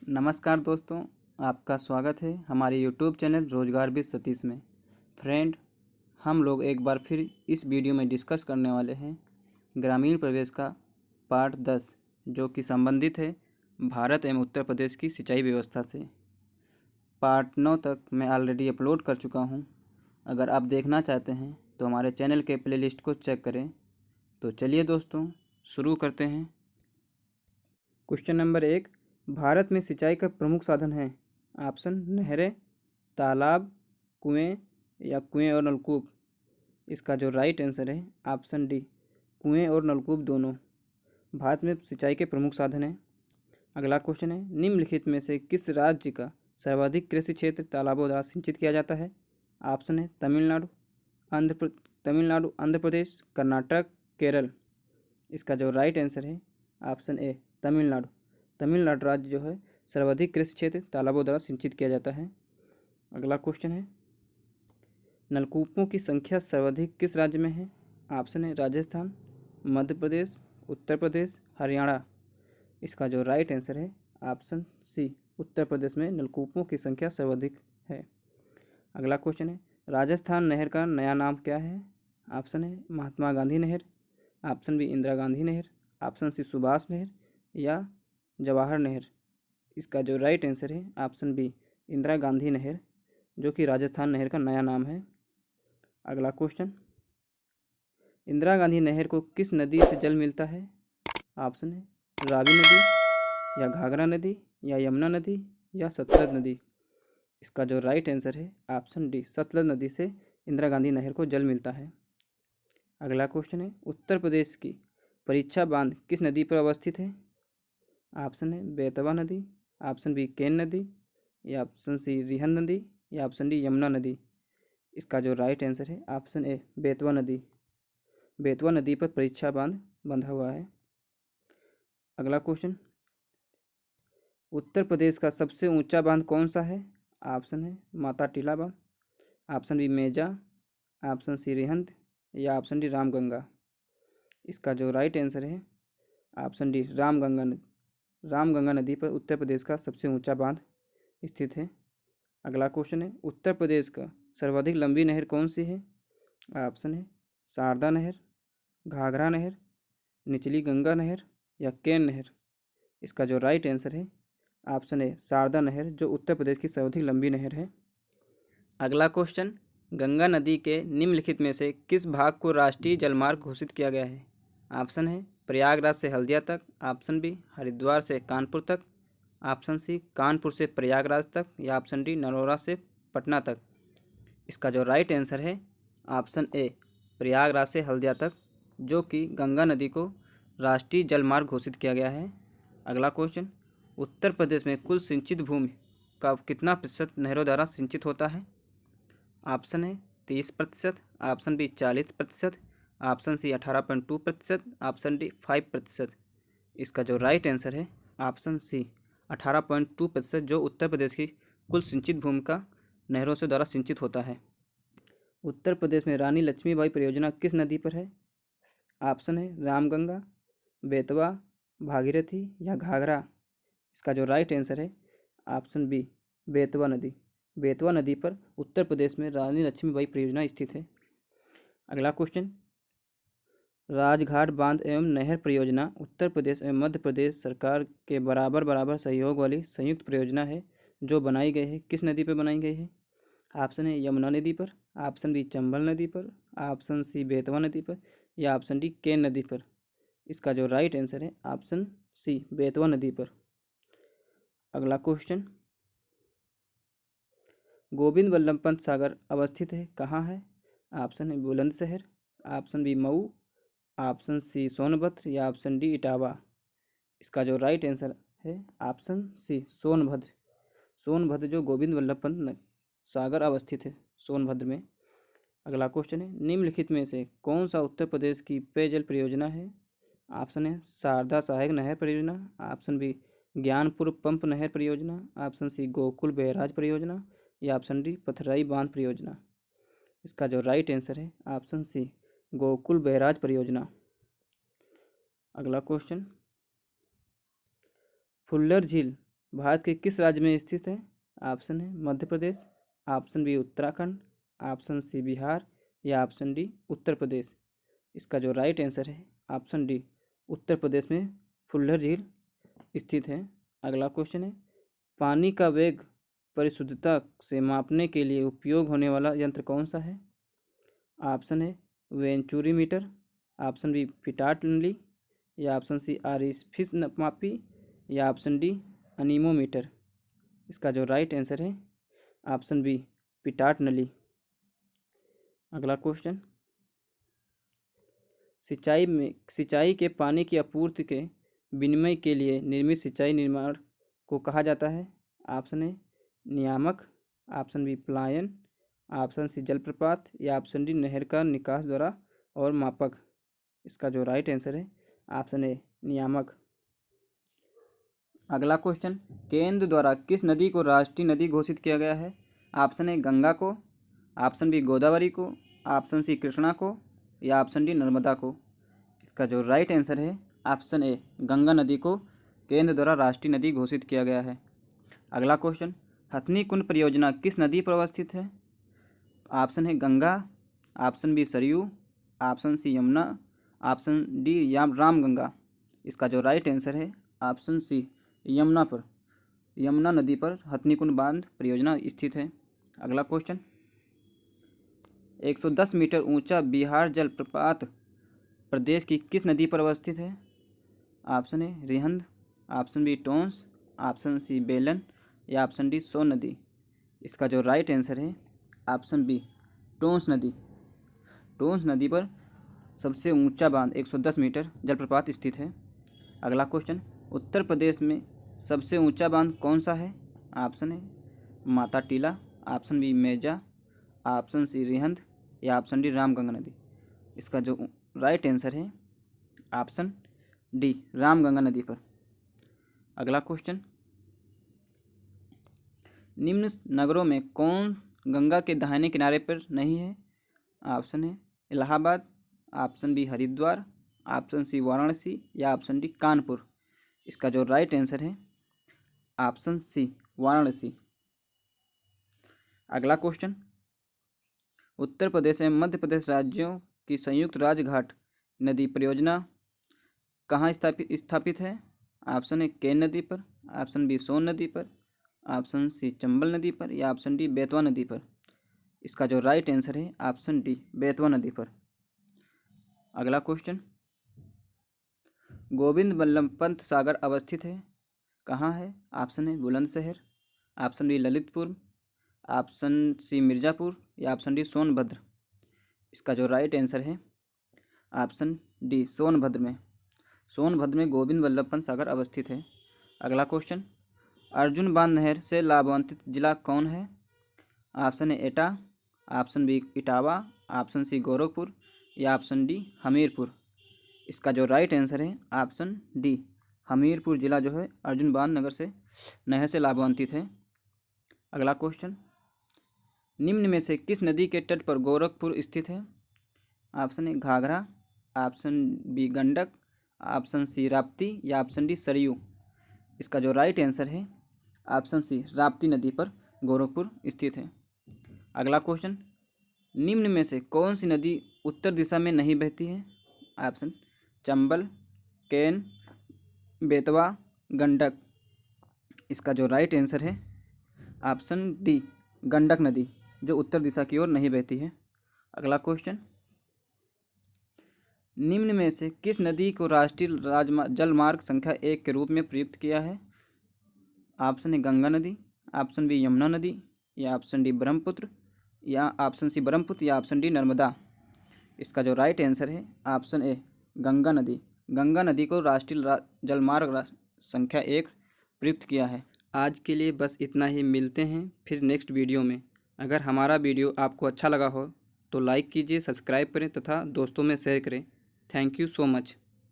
नमस्कार दोस्तों, आपका स्वागत है हमारे यूट्यूब चैनल रोजगार विद सतीश में। फ्रेंड, हम लोग एक बार फिर इस वीडियो में डिस्कस करने वाले हैं ग्रामीण प्रवेश का पार्ट 10, जो कि संबंधित है भारत एवं उत्तर प्रदेश की सिंचाई व्यवस्था से। पार्ट 9 तक मैं ऑलरेडी अपलोड कर चुका हूं। अगर आप देखना चाहते हैं तो हमारे चैनल के प्लेलिस्ट को चेक करें। तो चलिए दोस्तों, शुरू करते हैं। क्वेश्चन नंबर 1, भारत में सिंचाई का प्रमुख साधन है। ऑप्शन नहरें, तालाब, कुएं या कुएं और नलकूप। इसका जो राइट आंसर है ऑप्शन डी, कुएं और नलकूप दोनों भारत में सिंचाई के प्रमुख साधन हैं। अगला क्वेश्चन है, निम्नलिखित में से किस राज्य का सर्वाधिक कृषि क्षेत्र तालाबों द्वारा सिंचित किया जाता है। ऑप्शन है तमिलनाडु, आंध्र प्रदेश, कर्नाटक, केरल। इसका जो राइट आंसर है ऑप्शन ए, तमिलनाडु। तमिलनाडु राज्य जो है सर्वाधिक कृषि क्षेत्र तालाबों द्वारा सिंचित किया जाता है। अगला क्वेश्चन है, नलकूपों की संख्या सर्वाधिक किस राज्य में है। ऑप्शन है राजस्थान, मध्य प्रदेश, उत्तर प्रदेश, हरियाणा। इसका जो राइट आंसर है ऑप्शन सी, उत्तर प्रदेश में नलकूपों की संख्या सर्वाधिक है। अगला क्वेश्चन है, राजस्थान नहर का नया नाम क्या है। ऑप्शन है महात्मा गांधी नहर, ऑप्शन बी इंदिरा गांधी नहर, ऑप्शन सी सुभाष नहर या जवाहर नहर। इसका जो राइट आंसर है ऑप्शन बी, इंदिरा गांधी नहर, जो कि राजस्थान नहर का नया नाम है। अगला क्वेश्चन, इंदिरा गांधी नहर को किस नदी से जल मिलता है। ऑप्शन है रावी नदी या घाघरा नदी या यमुना नदी या सतलज नदी। इसका जो राइट आंसर है ऑप्शन डी, सतलज नदी से इंदिरा गांधी नहर को जल मिलता है। अगला क्वेश्चन है, उत्तर प्रदेश की परीक्षा बांध किस नदी पर अवस्थित है। ऑप्शन है बेतवा नदी, ऑप्शन बी केन नदी या ऑप्शन सी रिहंद नदी या ऑप्शन डी यमुना नदी। इसका जो राइट आंसर है ऑप्शन ए, बेतवा नदी। बेतवा नदी पर परीक्षा बांध बंधा हुआ है। अगला क्वेश्चन, उत्तर प्रदेश का सबसे ऊंचा बांध कौन सा है। ऑप्शन है माता टीला बांध, ऑप्शन बी मेजा, ऑप्शन सी रिहंद या ऑप्शन डी रामगंगा। इसका जो राइट आंसर है ऑप्शन डी, रामगंगा नदी। रामगंगा नदी पर उत्तर प्रदेश का सबसे ऊंचा बांध स्थित है। अगला क्वेश्चन है, उत्तर प्रदेश का सर्वाधिक लंबी नहर कौन सी है। ऑप्शन है शारदा नहर, घाघरा नहर, निचली गंगा नहर या केन नहर। इसका जो राइट आंसर है ऑप्शन है शारदा नहर, जो उत्तर प्रदेश की सर्वाधिक लंबी नहर है। अगला क्वेश्चन, गंगा नदी के निम्नलिखित में से किस भाग को राष्ट्रीय जलमार्ग घोषित किया गया है। ऑप्शन है प्रयागराज से हल्दिया तक, ऑप्शन बी हरिद्वार से कानपुर तक, ऑप्शन सी कानपुर से प्रयागराज तक या ऑप्शन डी नरोरा से पटना तक। इसका जो राइट आंसर है ऑप्शन ए, प्रयागराज से हल्दिया तक, जो कि गंगा नदी को राष्ट्रीय जलमार्ग घोषित किया गया है। अगला क्वेश्चन, उत्तर प्रदेश में कुल सिंचित भूमि का कितना प्रतिशत नहरों द्वारा सिंचित होता है। ऑप्शन है 30%, option B 40%, option C 18.2%, option D 5%। इसका जो राइट आंसर है ऑप्शन सी, 18.2%, जो उत्तर प्रदेश की कुल सिंचित भूमि का नहरों से द्वारा सिंचित होता है। उत्तर प्रदेश में रानी लक्ष्मीबाई परियोजना किस नदी पर है। ऑप्शन है रामगंगा, बेतवा, भागीरथी या घाघरा। इसका जो राइट आंसर है ऑप्शन बी, बेतवा नदी। बेतवा नदी पर उत्तर प्रदेश में रानी लक्ष्मीबाई परियोजना स्थित है। अगला क्वेश्चन, राजघाट बांध एवं नहर परियोजना उत्तर प्रदेश एवं मध्य प्रदेश सरकार के बराबर बराबर सहयोग वाली संयुक्त परियोजना है, जो बनाई गई है किस नदी पर बनाई गई है। ऑप्शन है यमुना नदी पर, ऑप्शन बी चंबल नदी पर, ऑप्शन सी बेतवा नदी पर या ऑप्शन डी केन नदी पर। इसका जो राइट आंसर है ऑप्शन सी, बेतवा नदी पर। अगला क्वेश्चन, गोविंद वल्लभ पंत सागर अवस्थित है कहाँ है। ऑप्शन है Bulandshahr, option B Mau, option C Sonbhadra या ऑप्शन डी इटावा। इसका जो राइट आंसर है ऑप्शन सी, सोनभद्र। सोनभद्र जो गोविंद वल्लभ पंत सागर अवस्थित है सोनभद्र में। अगला क्वेश्चन है, निम्नलिखित में से कौन सा उत्तर प्रदेश की पेयजल परियोजना है। ऑप्शन है शारदा सहायक नहर परियोजना, ऑप्शन बी ज्ञानपुर पंप नहर परियोजना, ऑप्शन सी गोकुल बैराज परियोजना या ऑप्शन डी पथराई बांध परियोजना। इसका जो राइट आंसर है ऑप्शन सी, गोकुल बैराज परियोजना। अगला क्वेश्चन, फुल्लर झील भारत के किस राज्य में स्थित है? ऑप्शन है Madhya Pradesh, option B Uttarakhand, option C Bihar या ऑप्शन डी उत्तर प्रदेश। इसका जो राइट आंसर है ऑप्शन डी उत्तर प्रदेश में फुल्लर झील स्थित है। अगला क्वेश्चन है, पानी का वेग परिशुद्धता से मापने के लिए उपयोग होने वाला यंत्र कौन सा है? ऑप्शन है वेंचुरी मीटर, ऑप्शन बी पिटाट नली या ऑप्शन सी आरिसफिस मापी या ऑप्शन डी अनीमोमीटर। इसका जो राइट आंसर है ऑप्शन बी पिटाट नली। अगला क्वेश्चन, सिंचाई के पानी की आपूर्ति के विनिमय के लिए निर्मित सिंचाई निर्माण को कहा जाता है? ऑप्शन है नियामक, ऑप्शन बी पलायन, ऑप्शन सी जलप्रपात या ऑप्शन डी नहर का निकास द्वारा और मापक। इसका जो राइट आंसर है ऑप्शन ए नियामक। अगला क्वेश्चन, केंद्र द्वारा किस नदी को राष्ट्रीय नदी घोषित किया गया है? ऑप्शन ए गंगा को, ऑप्शन बी गोदावरी को, ऑप्शन सी कृष्णा को या ऑप्शन डी नर्मदा को। इसका जो राइट आंसर है ऑप्शन ए गंगा नदी को केंद्र द्वारा राष्ट्रीय नदी घोषित किया गया है। अगला क्वेश्चन, हथनी कुंड परियोजना किस नदी पर अवस्थित है? ऑप्शन है Ganga, option B Saryu, option C Yamuna, option D Ramganga. इसका जो राइट आंसर है ऑप्शन सी यमुना नदी पर हथनी कुंड बांध परियोजना स्थित है। अगला क्वेश्चन, 110 मीटर ऊंचा बिहार जलप्रपात प्रदेश की किस नदी पर अवस्थित है? ऑप्शन है Rihand, option B Tons, option C Belan या ऑप्शन डी सोन नदी। इसका जो राइट आंसर है ऑप्शन बी टोंस नदी। टोंस नदी पर सबसे ऊंचा बांध 110 मीटर जलप्रपात स्थित है। अगला क्वेश्चन, उत्तर प्रदेश में सबसे ऊंचा बांध कौन सा है? ऑप्शन है माता टीला, ऑप्शन बी मेजा, ऑप्शन सी रिहंद या ऑप्शन डी रामगंगा नदी। इसका जो राइट आंसर है ऑप्शन डी रामगंगा नदी पर। अगला क्वेश्चन, निम्न नगरों में कौन गंगा के दाहिने किनारे पर नहीं है? ऑप्शन है Allahabad, option B Haridwar, option C Varanasi या ऑप्शन डी कानपुर। इसका जो राइट आंसर है ऑप्शन सी वाराणसी। अगला क्वेश्चन, उत्तर प्रदेश एवं मध्य प्रदेश राज्यों की संयुक्त राजघाट नदी परियोजना कहाँ स्थापित है? ऑप्शन ए केन नदी पर, ऑप्शन बी सोन नदी पर, ऑप्शन सी चंबल नदी पर या ऑप्शन डी बेतवा नदी पर। इसका जो राइट आंसर है ऑप्शन डी बेतवा नदी पर। अगला क्वेश्चन, गोविंद बल्लभ पंत सागर अवस्थित है कहाँ है? ऑप्शन है Bulandshahr, option B Lalitpur, option C Mirzapur या ऑप्शन डी सोनभद्र। इसका जो राइट आंसर है ऑप्शन डी सोनभद्र में गोविंद बल्लभ पंत सागर अवस्थित है। अगला क्वेश्चन, अर्जुन बांध नहर से लाभान्वित जिला कौन है? Option A Etah, option B Etawah, option C Gorakhpur या ऑप्शन डी हमीरपुर। इसका जो राइट आंसर है ऑप्शन डी हमीरपुर जिला जो है अर्जुन बांध नहर से लाभान्वित है। अगला क्वेश्चन, निम्न में से किस नदी के तट पर गोरखपुर स्थित है? Option A Ghaghara, option B Gandak, option C Rapti या ऑप्शन डी सरयू। इसका जो राइट आंसर है ऑप्शन सी राप्ती नदी पर गोरखपुर स्थित है। अगला क्वेश्चन, निम्न में से कौन सी नदी उत्तर दिशा में नहीं बहती है? ऑप्शन चंबल, केन, बेतवा, गंडक। इसका जो राइट आंसर है ऑप्शन डी गंडक नदी जो उत्तर दिशा की ओर नहीं बहती है। अगला क्वेश्चन, निम्न में से किस नदी को राष्ट्रीय जलमार्ग संख्या 1 के रूप में प्रयुक्त किया है? ऑप्शन है गंगा नदी, ऑप्शन बी यमुना नदी या ऑप्शन डी ब्रह्मपुत्र या ऑप्शन सी ब्रह्मपुत्र या ऑप्शन डी नर्मदा। इसका जो राइट आंसर है ऑप्शन ए गंगा नदी। गंगा नदी को राष्ट्रीय जलमार्ग संख्या 1 प्रयुक्त किया है। आज के लिए बस इतना ही, मिलते हैं फिर नेक्स्ट वीडियो में। अगर हमारा वीडियो आपको अच्छा लगा हो तो लाइक कीजिए, सब्सक्राइब करें तथा दोस्तों में शेयर करें। Thank you so much.